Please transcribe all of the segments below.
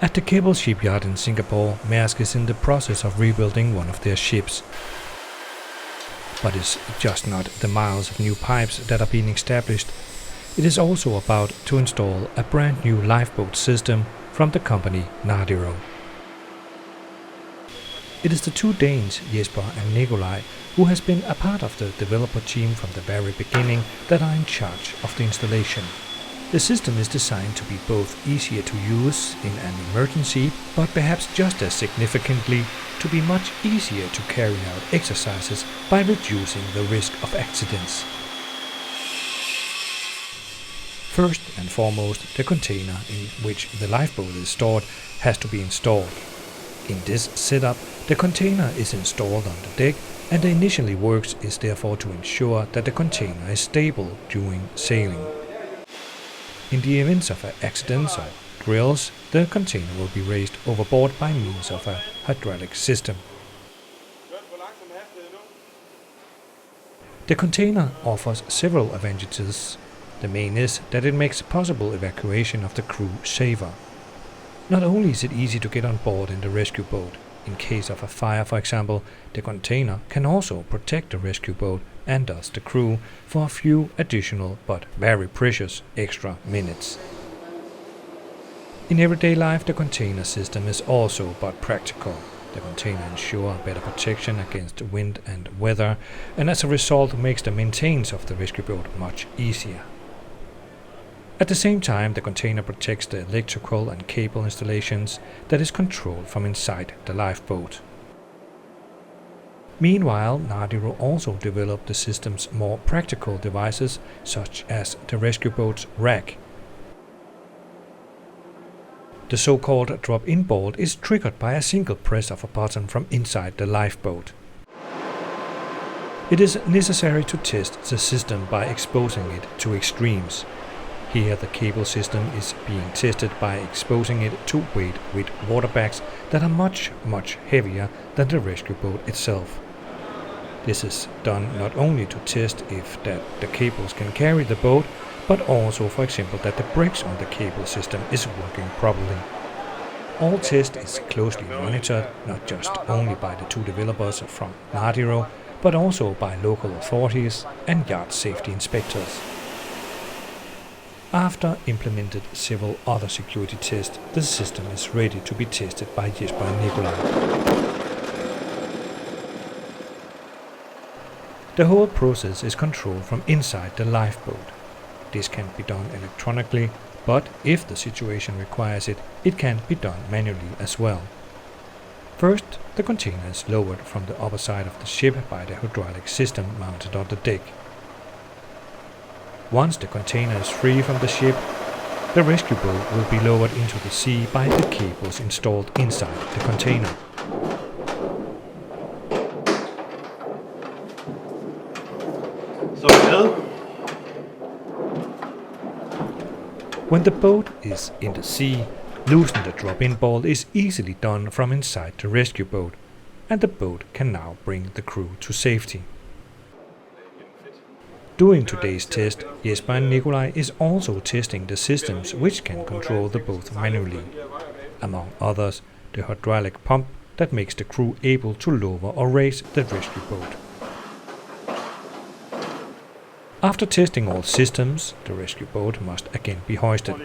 At the cable shipyard in Singapore, Maersk is in the process of rebuilding one of their ships. But it's just not the miles of new pipes that are being established. It is also about to install a brand new lifeboat system from the company Nadiro. It is the two Danes, Jesper and Nikolai, who has been a part of the developer team from the very beginning, that are in charge of the installation. The system is designed to be both easier to use in an emergency, but perhaps just as significantly, to be much easier to carry out exercises by reducing the risk of accidents. First and foremost, the container in which the lifeboat is stored has to be installed. In this setup, the container is installed on the deck, and the initial works is therefore to ensure that the container is stable during sailing. In the event of accidents or drills, the container will be raised overboard by means of a hydraulic system. The container offers several advantages. The main is that it makes possible evacuation of the crew safer. Not only is it easy to get on board in the rescue boat, in case of a fire for example, the container can also protect the rescue boat and thus the crew for a few additional but very precious extra minutes. In everyday life, the container system is also but practical. The container ensures better protection against wind and weather, and as a result makes the maintenance of the rescue boat much easier. At the same time, the container protects the electrical and cable installations that is controlled from inside the lifeboat. Meanwhile, Nadiro also developed the system's more practical devices, such as the rescue boat's rack. The so-called drop-in bolt is triggered by a single press of a button from inside the lifeboat. It is necessary to test the system by exposing it to extremes. Here the cable system is being tested by exposing it to weight with water bags that are much heavier than the rescue boat itself. This is done not only to test if that the cables can carry the boat, but also for example that the brakes on the cable system is working properly. All test is closely monitored, not just only by the two developers from Nadiro, but also by local authorities and yard safety inspectors. After implemented several other security tests, the system is ready to be tested by Jesper and Nikolai. The whole process is controlled from inside the lifeboat. This can be done electronically, but if the situation requires it, it can be done manually as well. First, the container is lowered from the upper side of the ship by the hydraulic system mounted on the deck. Once the container is free from the ship, the rescue boat will be lowered into the sea by the cables installed inside the container. When the boat is in the sea, loosen the drop-in bolt is easily done from inside the rescue boat, and the boat can now bring the crew to safety. During today's test, Jesper and Nikolai is also testing the systems which can control the boat manually. Among others, the hydraulic pump that makes the crew able to lower or raise the rescue boat. After testing all systems, the rescue boat must again be hoisted.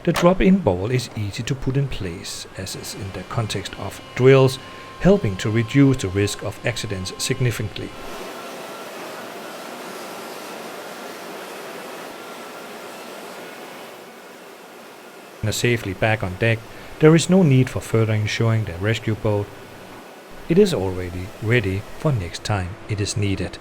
The drop-in bolt is easy to put in place, as is in the context of drills, helping to reduce the risk of accidents significantly. Safely back on deck, there is no need for further ensuring the rescue boat. It is already ready for next time it is needed.